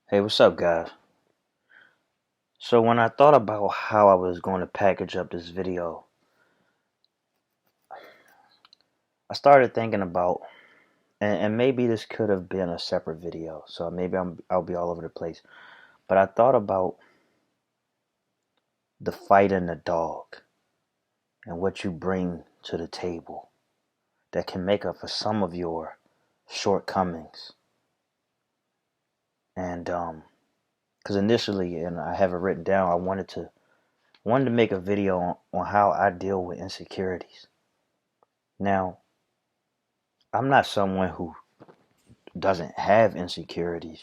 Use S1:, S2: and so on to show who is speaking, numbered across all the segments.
S1: Hey, what's up, guys? So when I thought about how I was going to package up this video, I started thinking about, and maybe this could have been a separate video, so maybe I'll be all over the place. But I thought about the fight and the dog and what you bring to the table that can make up for some of your shortcomings. And because initially, and I have it written down, I wanted to make a video on how I deal with insecurities. Now, I'm not someone who doesn't have insecurities.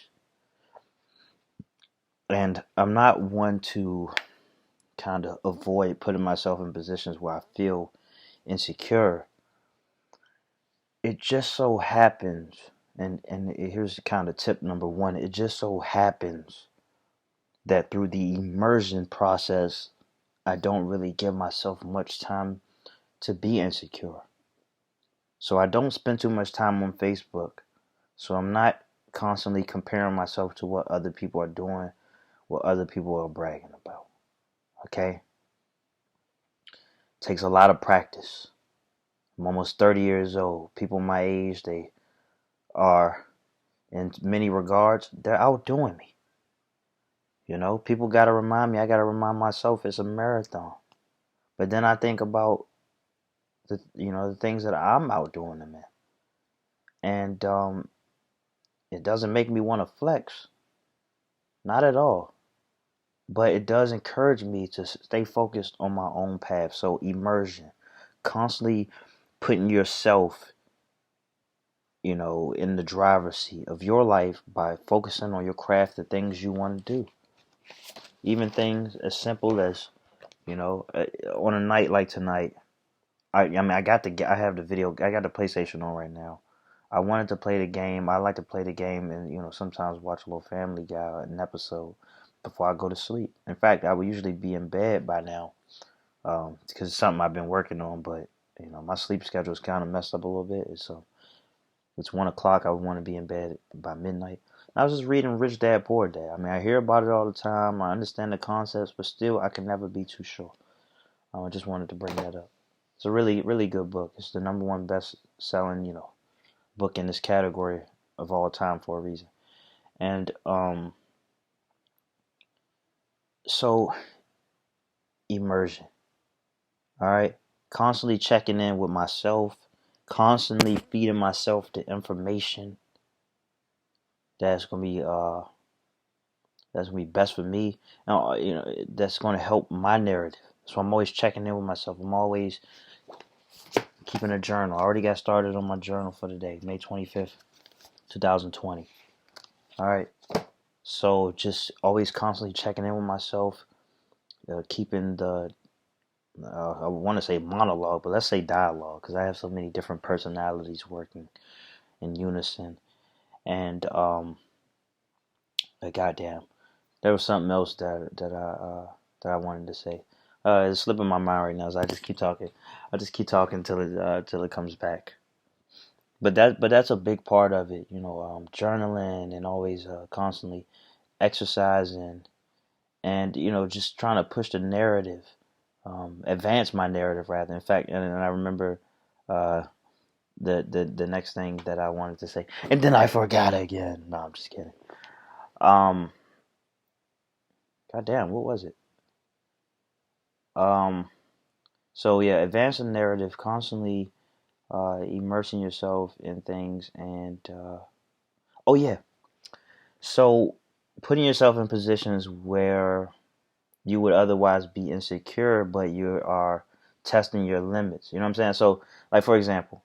S1: And I'm not one to kind of avoid putting myself in positions where I feel insecure. It just so happens, and here's kind of tip number one, it just so happens that through the immersion process, I don't really give myself much time to be insecure. So I don't spend too much time on Facebook. So I'm not constantly comparing myself to what other people are doing, what other people are bragging about. Okay? Takes a lot of practice. I'm almost 30 years old. People my age, they are, in many regards, they're outdoing me. People got to remind me. I got to remind myself it's a marathon. But then I think about the things that I'm outdoing them in. And it doesn't make me want to flex. Not at all. But it does encourage me to stay focused on my own path. So immersion, constantly putting yourself in the driver's seat of your life by focusing on your craft, the things you want to do. Even things as simple as, on a night like tonight, I have the video, I got the PlayStation on right now. I wanted to play the game. I like to play the game and, sometimes watch a little Family Guy, an episode before I go to sleep. In fact, I would usually be in bed by now, because it's something I've been working on, but, my sleep schedule is kind of messed up a little bit. So it's 1 o'clock. I would want to be in bed by midnight. I was just reading Rich Dad Poor Dad. I mean, I hear about it all the time. I understand the concepts, but still, I can never be too sure. I just wanted to bring that up. It's a really, really good book. It's the number one best-selling, book in this category of all time for a reason. And so immersion. All right, constantly checking in with myself, constantly feeding myself the information that's gonna be best for me. That's gonna help my narrative. So I'm always checking in with myself. I'm always keeping a journal. I already got started on my journal for today, May 25th, 2020. All right. So just always constantly checking in with myself, keeping the I want to say monologue, but let's say dialogue, because I have so many different personalities working in unison. And goddamn, there was something else that I wanted to say. It's slipping my mind right now, so I just keep talking. I just keep talking till it comes back. But that's a big part of it, journaling and always constantly exercising and just trying to push the narrative, advance my narrative rather. In fact, and I remember uh, the next thing that I wanted to say, and then I forgot again. No, I'm just kidding. Um, goddamn, what was it? Um, so yeah, advance the narrative, constantly immersing yourself in things, and oh yeah, so putting yourself in positions where you would otherwise be insecure, but you are testing your limits. You know what I'm saying? So, like for example,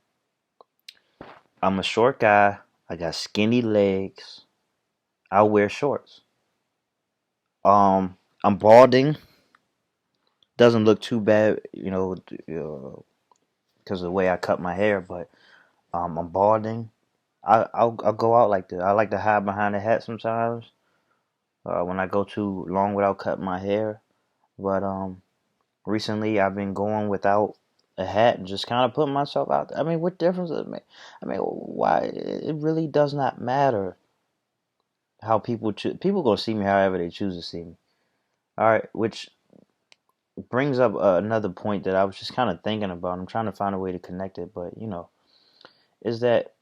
S1: I'm a short guy. I got skinny legs. I wear shorts. I'm balding. Doesn't look too bad, because of the way I cut my hair. But I'm balding. I'll go out like this. I like to hide behind a hat sometimes. When I go too long without cutting my hair. But recently I've been going without a hat and just kind of putting myself out there. I mean, what difference does it make? I mean, why? It really does not matter how people gonna see me however they choose to see me. All right, which brings up another point that I was just kind of thinking about. I'm trying to find a way to connect it, but is that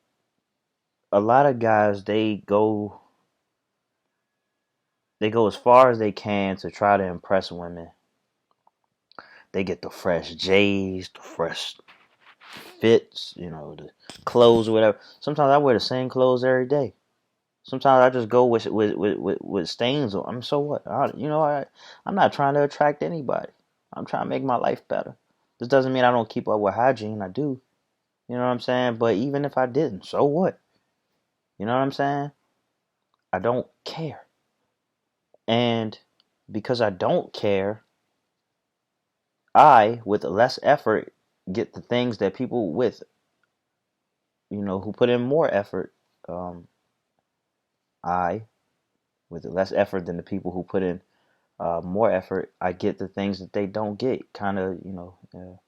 S1: a lot of guys they go as far as they can to try to impress women. They get the fresh J's, the fresh fits, the clothes or whatever. Sometimes I wear the same clothes every day. Sometimes I just go with stains on. So what? I'm not trying to attract anybody. I'm trying to make my life better. This doesn't mean I don't keep up with hygiene. I do. You know what I'm saying? But even if I didn't, so what? You know what I'm saying? I don't care. And because I don't care, I, with less effort, get the things that people who put in more effort, um, I, with less effort than the people who put in more effort, I get the things that they don't get, kind of, in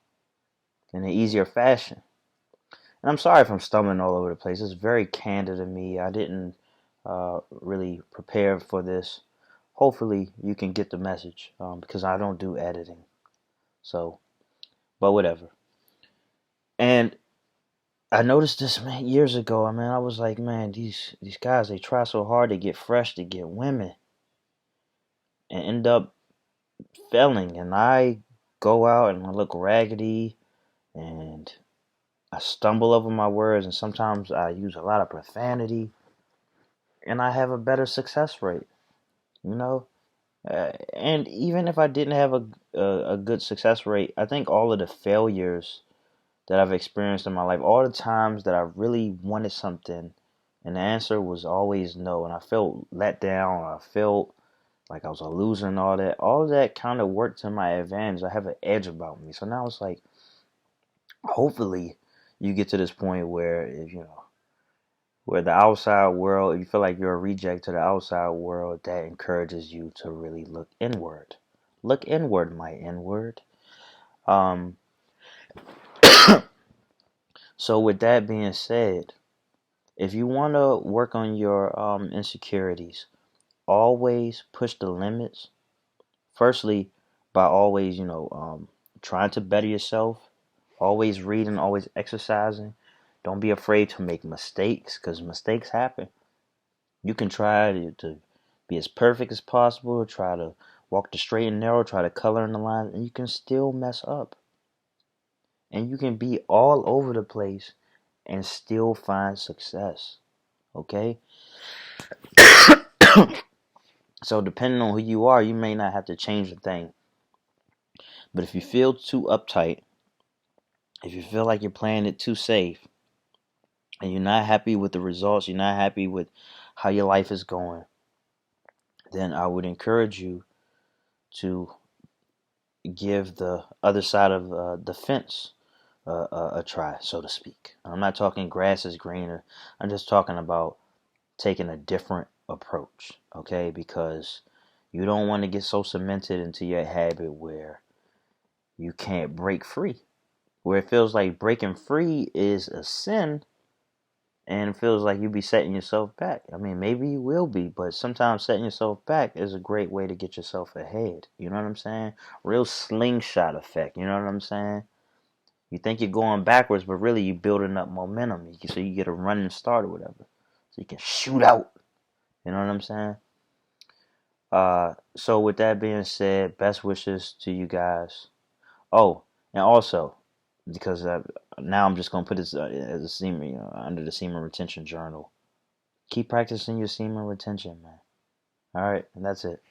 S1: an easier fashion. And I'm sorry if I'm stumbling all over the place. It's very candid of me. I didn't really prepare for this. Hopefully, you can get the message because I don't do editing. So, but whatever. And I noticed this, man, years ago. I mean, I was like, man, these guys, they try so hard to get fresh, to get women, and end up failing. And I go out and I look raggedy, and I stumble over my words, and sometimes I use a lot of profanity, and I have a better success rate. You know, and even if I didn't have a good success rate, I think all of the failures that I've experienced in my life, all the times that I really wanted something, and the answer was always no, and I felt let down, or I felt like I was a loser and all of that kind of worked to my advantage. I have an edge about me. So now it's like, hopefully, you get to this point where if where the outside world, you feel like you're a reject to the outside world, that encourages you to really look inward. Look inward, my inward. Um, so with that being said, if you want to work on your insecurities, always push the limits. Firstly, by always, trying to better yourself, always reading, always exercising. Don't be afraid to make mistakes because mistakes happen. You can try to be as perfect as possible, try to walk the straight and narrow, try to color in the lines, and you can still mess up. And you can be all over the place and still find success. Okay? So, depending on who you are, you may not have to change a thing. But if you feel too uptight, if you feel like you're playing it too safe, and you're not happy with the results, you're not happy with how your life is going, then I would encourage you to give the other side of the fence a try, so to speak. I'm not talking grass is greener. I'm just talking about taking a different approach, okay? Because you don't want to get so cemented into your habit where you can't break free. Where it feels like breaking free is a sin and it feels like you be setting yourself back. I mean, maybe you will be, but sometimes setting yourself back is a great way to get yourself ahead. You know what I'm saying? Real slingshot effect. You know what I'm saying? You think you're going backwards, but really you're building up momentum. So you get a running start or whatever. So you can shoot out. You know what I'm saying? So with that being said, best wishes to you guys. Oh, and also, because now I'm just gonna put this as a semen, under the semen retention journal. Keep practicing your semen retention, man. All right, and that's it.